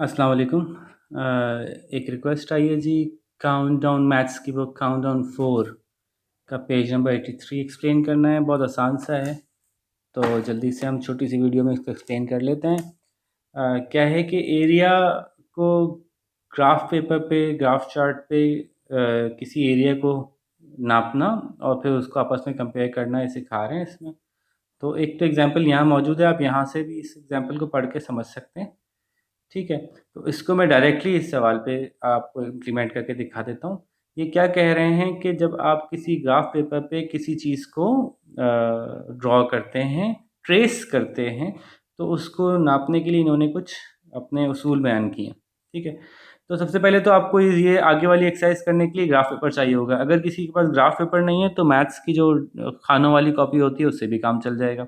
अस्सलाम वालेकुम। एक रिक्वेस्ट आई है जी, काउंटडाउन मैथ्स की बुक काउंटडाउन 4 का पेज नंबर 83 एक्सप्लेन करना है। बहुत आसान सा है, तो जल्दी से हम छोटी सी वीडियो में इसको एक्सप्लेन कर लेते हैं। क्या है कि एरिया को ग्राफ पेपर पे, ग्राफ चार्ट पे किसी एरिया को नापना और फिर उसको आपस में कंपेयर करना, ये सिखा रहे हैं इसमें। तो एक तो एग्जांपल यहाँ मौजूद है, आप यहाँ से भी इस एग्जांपल को पढ़ के समझ सकते हैं। ठीक है, तो इसको मैं डायरेक्टली इस सवाल पे आपको इम्प्लीमेंट करके दिखा देता हूँ। ये क्या कह रहे हैं कि जब आप किसी ग्राफ पेपर पे किसी चीज़ को ड्रॉ करते हैं, ट्रेस करते हैं, तो उसको नापने के लिए इन्होंने कुछ अपने उसूल बयान किए हैं। ठीक है, तो सबसे पहले तो आपको ये आगे वाली एक्सरसाइज करने के लिए ग्राफ पेपर चाहिए होगा। अगर किसी के पास ग्राफ पेपर नहीं है तो मैथ्स की जो खानों वाली कॉपी होती है उससे भी काम चल जाएगा।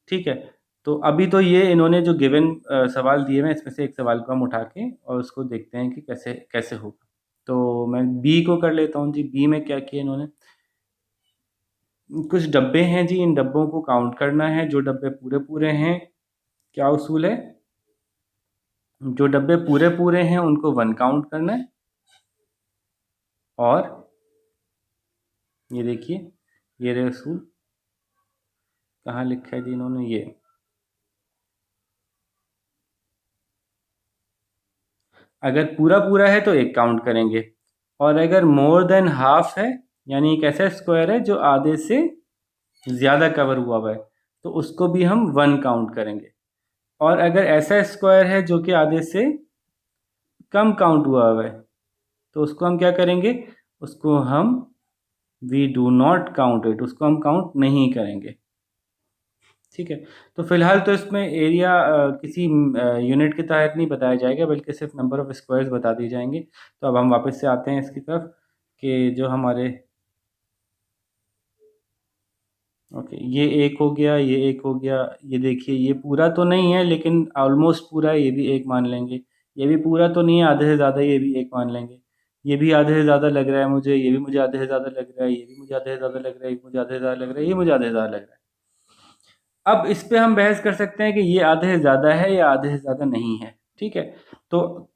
ठीक है, तो अभी तो ये इन्होंने जो गिवन सवाल दिए हुए हैं, इसमें से एक सवाल को हम उठा के और उसको देखते हैं कि कैसे कैसे होगा। तो मैं बी को कर लेता हूँ जी। बी में क्या किया इन्होंने, कुछ डब्बे हैं जी, इन डब्बों को काउंट करना है। जो डब्बे पूरे पूरे हैं, क्या उसूल है, जो डब्बे पूरे पूरे हैं उनको 1 काउंट करना है। और ये देखिए, ये रहे उसूल, कहाँ लिखा है जी इन्होंने, ये अगर पूरा पूरा है तो 1 काउंट करेंगे, और अगर मोर देन हाफ है, यानी एक ऐसा स्क्वायर है जो आधे से ज़्यादा कवर हुआ हुआ है, तो उसको भी हम 1 काउंट करेंगे। और अगर ऐसा स्क्वायर है जो कि आधे से कम काउंट हुआ हुआ है, तो उसको हम क्या करेंगे, उसको हम we do not count it, उसको हम काउंट नहीं करेंगे। ठीक है, तो फिलहाल तो इसमें एरिया किसी यूनिट के तहत नहीं बताया जाएगा, बल्कि सिर्फ नंबर ऑफ स्क्वायर्स बता दिए जाएंगे। तो अब हम वापस से आते हैं इसकी तरफ कि जो हमारे, ओके, ये एक हो गया, ये एक हो गया। ये देखिए, ये पूरा तो नहीं है लेकिन ऑलमोस्ट पूरा है, ये भी एक मान लेंगे। ये भी पूरा तो नहीं है, आधे से ज़्यादा, ये भी एक मान लेंगे। ये भी आधे से ज़्यादा लग रहा है मुझे, ये भी मुझे आधे से ज़्यादा लग रहा है, ये भी मुझे आधे से ज़्यादा लग रहा है, ये मुझे आधे से ज़्यादा लग रहा है, ये मुझे आधे से ज़्यादा लग रहा है। अब इस पे हम बहस कर सकते हैं कि ये आधे से ज़्यादा है या आधे से ज़्यादा नहीं है। ठीक है, तो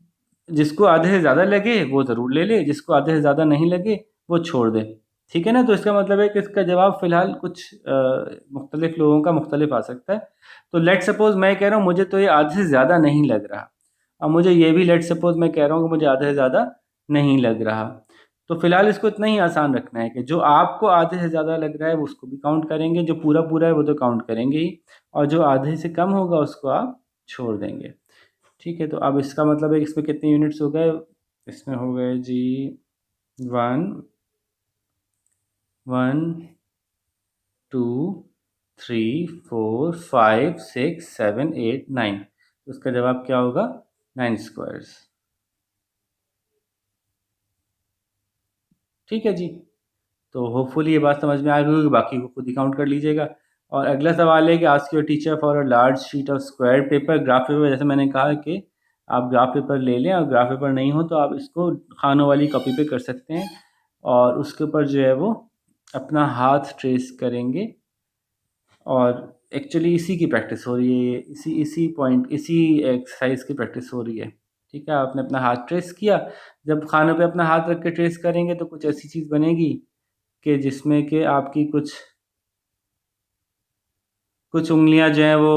जिसको आधे से ज़्यादा लगे वो ज़रूर ले ले, जिसको आधे से ज़्यादा नहीं लगे वो छोड़ दे। ठीक है ना, तो इसका मतलब है कि इसका जवाब फ़िलहाल कुछ मुख्तलिफ लोगों का मुख्तलिफ आ सकता है। तो लेट सपोज़ मैं कह रहा हूँ मुझे तो ये आधे से ज़्यादा नहीं लग रहा, और मुझे ये भी लेट सपोज़ मैं कह रहा हूँ कि मुझे आधे से ज़्यादा नहीं लग रहा। तो फ़िलहाल इसको इतना ही आसान रखना है कि जो आपको आधे से ज़्यादा लग रहा है वो उसको भी काउंट करेंगे, जो पूरा पूरा है वो तो काउंट करेंगे ही, और जो आधे से कम होगा उसको आप छोड़ देंगे। ठीक है, तो अब इसका मतलब है कि इसमें कितने यूनिट्स हो गए, इसमें हो गए जी 1 1 2 3 4 5 6 7 8 9। तो इसका जवाब क्या होगा, 9 स्क्वायर्स। ठीक है जी, तो होपफुली ये बात समझ में आ गई होगी, बाकी को खुद ही काउंट कर लीजिएगा। और अगला सवाल है कि ask your teacher for a large sheet of square paper, graph paper. जैसे मैंने कहा कि आप ग्राफ पेपर ले लें, और ग्राफ पेपर नहीं हो तो आप इसको खानों वाली कॉपी पे कर सकते हैं, और उसके ऊपर जो है वो अपना हाथ ट्रेस करेंगे। और एक्चुअली इसी की प्रैक्टिस हो रही है, इसी पॉइंट, इसी एक्सरसाइज की प्रैक्टिस हो रही है। ठीक है, आपने अपना हाथ ट्रेस किया, जब खानों पे अपना हाथ रख के ट्रेस करेंगे तो कुछ ऐसी चीज़ बनेगी कि जिसमें कि आपकी कुछ कुछ उंगलियां जो हैं वो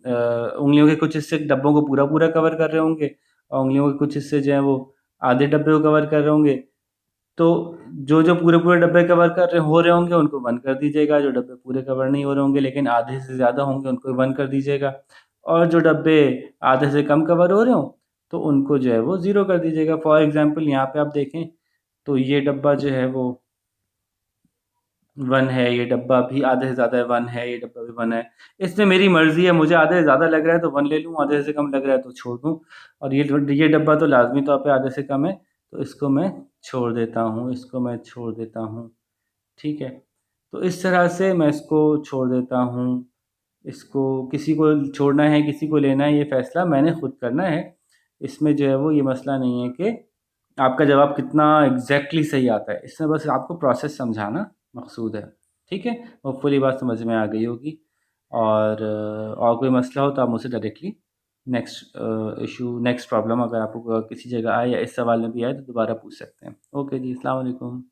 उंगलियों के कुछ हिस्से डब्बों को पूरा पूरा कवर कर रहे होंगे, और उंगलियों के कुछ हिस्से जो हैं वो आधे डब्बे को कवर कर रहे होंगे। तो जो जो पूरे पूरे डब्बे कवर हो रहे होंगे उनको बंद कर दीजिएगा, जो डब्बे पूरे कवर नहीं हो रहे होंगे लेकिन आधे से ज़्यादा होंगे उनको बंद कर दीजिएगा, और जो डब्बे आधे से कम कवर हो रहे हो तो उनको जो है वो ज़ीरो कर दीजिएगा। फॉर एग्जांपल यहाँ पे आप देखें तो ये डब्बा जो है वो 1 है, ये डब्बा भी आधे से ज़्यादा है 1 है, ये डब्बा भी 1 है। इसमें मेरी मर्ज़ी है, मुझे आधे से ज़्यादा लग रहा है तो 1 ले लूँ, आधे से कम लग रहा है तो छोड़ दूँ। और ये डब्बा तो लाज़मी तौर पे आधे से कम है, तो इसको मैं छोड़ देता हूँ, इसको मैं छोड़ देता हूँ। ठीक है, तो इस तरह से मैं इसको छोड़ देता हूँ। इसको किसी को छोड़ना है, किसी को लेना है, ये फ़ैसला मैंने खुद करना है। इसमें जो है वो ये मसला नहीं है कि आपका जवाब कितना एग्जैक्टली सही आता है, इसमें बस आपको प्रोसेस समझाना मकसूद है। ठीक है, होपफुली बात समझ में आ गई होगी। और कोई मसला हो तो आप मुझसे directly next issue, next problem अगर आपको किसी जगह आए या इस सवाल में भी आए तो दोबारा पूछ सकते हैं। ओके जी, अस्सलाम वालेकुम।